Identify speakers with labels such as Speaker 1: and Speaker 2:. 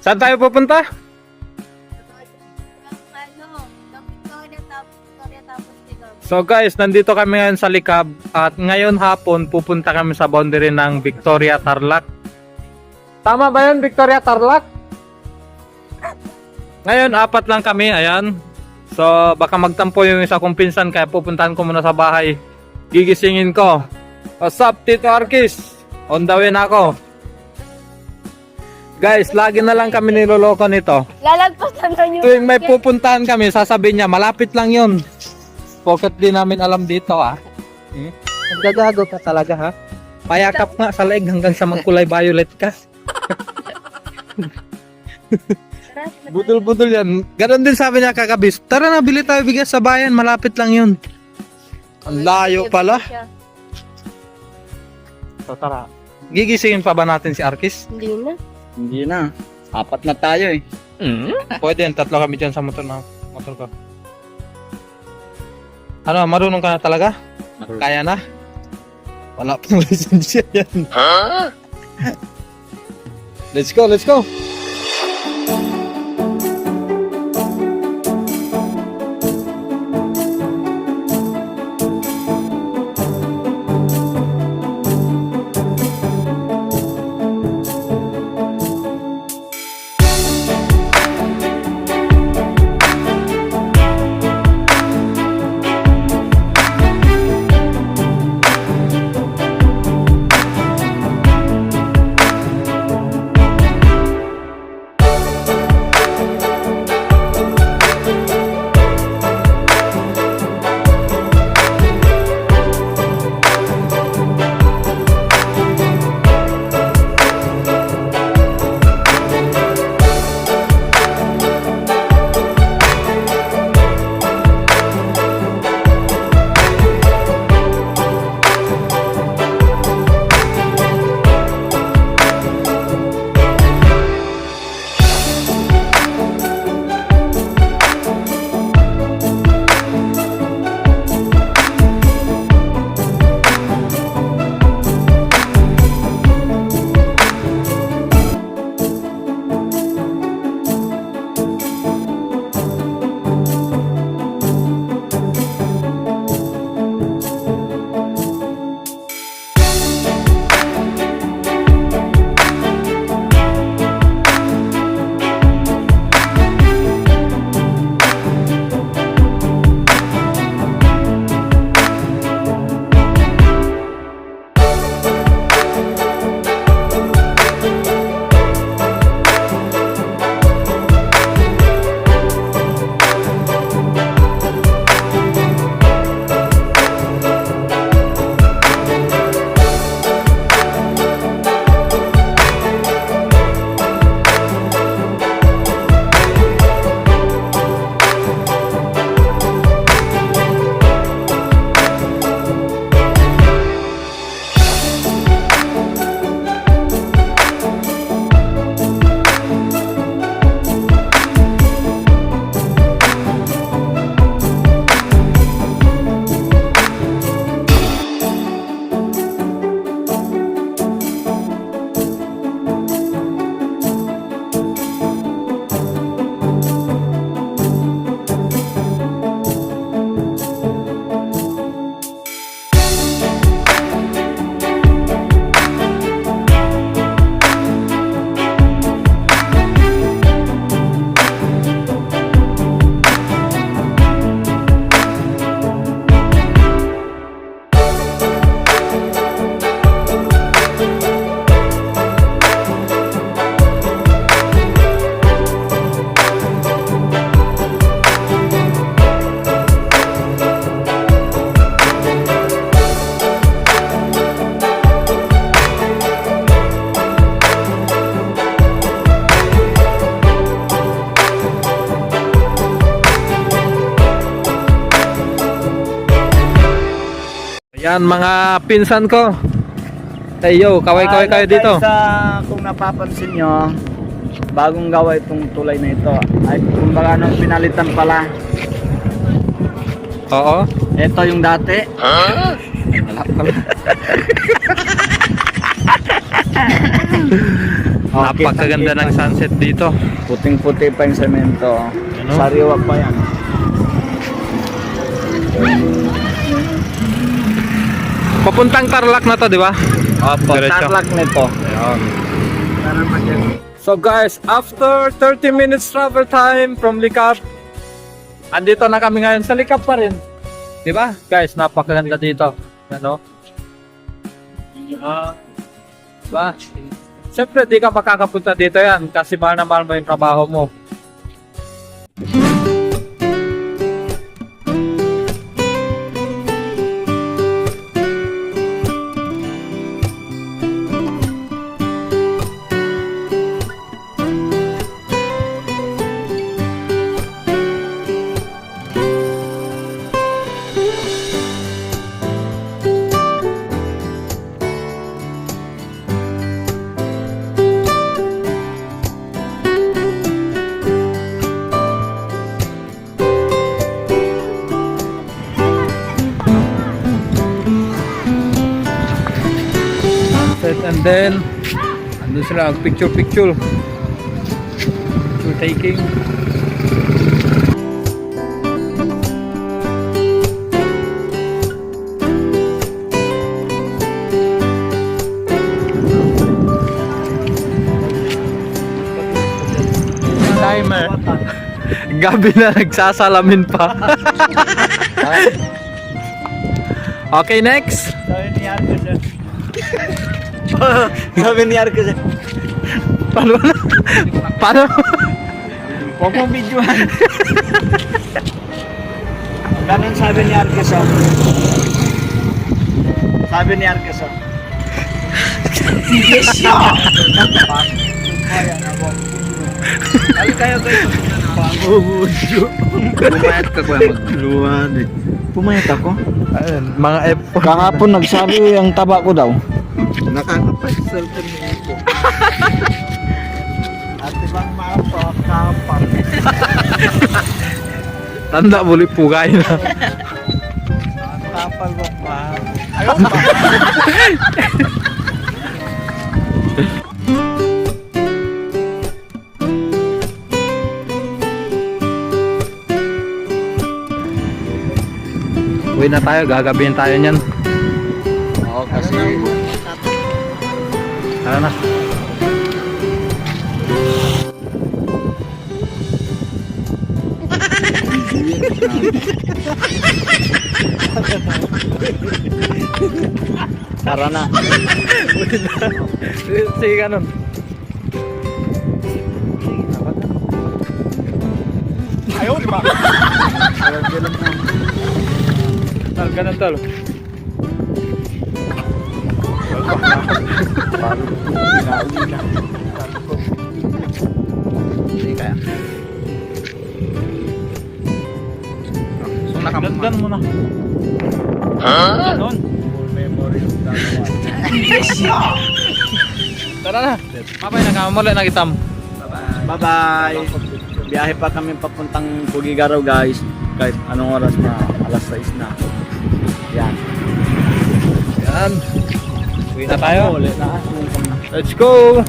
Speaker 1: Saan tayo pupunta? So guys, nandito kami ngayon sa Likab at ngayon hapon pupunta kami sa boundary ng Victoria Tarlac. Tama ba yun, Victoria Tarlac? Ngayon, 4 lang kami, ayan. So baka magtampo yung isa kong pinsan kaya pupuntahan ko muna sa bahay. Gigisingin ko. What's up, Tito Arkis? On the way na ako. Guys, lagi na lang kami niloloko nito.
Speaker 2: Lalagpasan na nyo.
Speaker 1: Tuwing may pupuntahan kami, sasabihin niya, malapit lang yun. Pocket din namin alam dito Nagagago ka talaga ha. Payakap nga sa leeg hanggang sa magkulay violet ka. Budol-budol yan. Ganon din sabi niya kakabis. Tara na, bili tayo bigas sa bayan. Malapit lang yun. Ang layo pala. So tara. Gigisingin pa ba natin si Arkis?
Speaker 2: Hindi na.
Speaker 3: Hindi na. 4 na tayo eh.
Speaker 1: Pwede yan. 3 kami dyan sa motor ko. Ano, marunong ka na talaga? Kaya na? Wala pang lisensya yan. Let's go, let's go. Yan mga pinsan ko. Hey yo, kaway-kaway kayo dito.
Speaker 3: Kung napapansin nyo, bagong gawa itong tulay na ito. Ay kumbaga nung pinalitan pala.
Speaker 1: Oo.
Speaker 3: Ito yung dati.
Speaker 1: Wala pala. Napakaganda ng sunset dito.
Speaker 3: Puting-puti pa yung semento.
Speaker 1: Ano?
Speaker 3: Sariwa pa yan.
Speaker 1: Papuntang Tarlac na to, di ba?
Speaker 3: Opo,
Speaker 1: Diretso.
Speaker 3: Tarlac nito.
Speaker 1: Ayun. So guys, after 30 minutes travel time from Likap, andito na kami ngayon sa Likap pa rin. Di ba? Guys, napakaganda dito. Ano? Diba? Siyempre, di ka makakapunta dito yan kasi mahal na mahal mo yung trabaho mo. And then andun sila picture taking. Timer. Gabi na nagsasalamin pa. Okay, next.
Speaker 3: Sabi ni Arco siya.
Speaker 1: Paano na? Paano?
Speaker 3: Huwag mong videohan. Ganun sabi ni Arco siya. Sabi ni Arco siya. Yes, siya! Kali kayo guys. Pangubudyo. Pumayat ka kuya magluwan eh. Pumayat ako?
Speaker 1: Ayun, mga F.
Speaker 3: Kahapon nagsabi ang taba ko daw.
Speaker 2: Nakakapag-cellphone mo ito. At ibang mapa, kapag.
Speaker 1: Tanda buli pugay na.
Speaker 2: Kapal mo pa. Ayaw pa.
Speaker 1: Uwi na tayo, gagabihin tayo niyan.
Speaker 3: Oo kasi
Speaker 1: Tara na.
Speaker 3: tara na.
Speaker 1: Sige ganun.
Speaker 2: Ayaw, di ba?
Speaker 1: Tal, ganun tal.
Speaker 3: Hindi kaya. So
Speaker 1: Dandan mo na.
Speaker 3: Ganun.
Speaker 2: Full memory yung dalawa.
Speaker 1: Tara na. Mabay na kamamula na kitam.
Speaker 3: Bye-bye. Biyahe pa kami papuntang Tugigaraw guys. Kahit anong oras na, alas 6 na. Yan.
Speaker 1: Yan. Uwi na tayo.
Speaker 3: Ulit na.
Speaker 1: Let's go.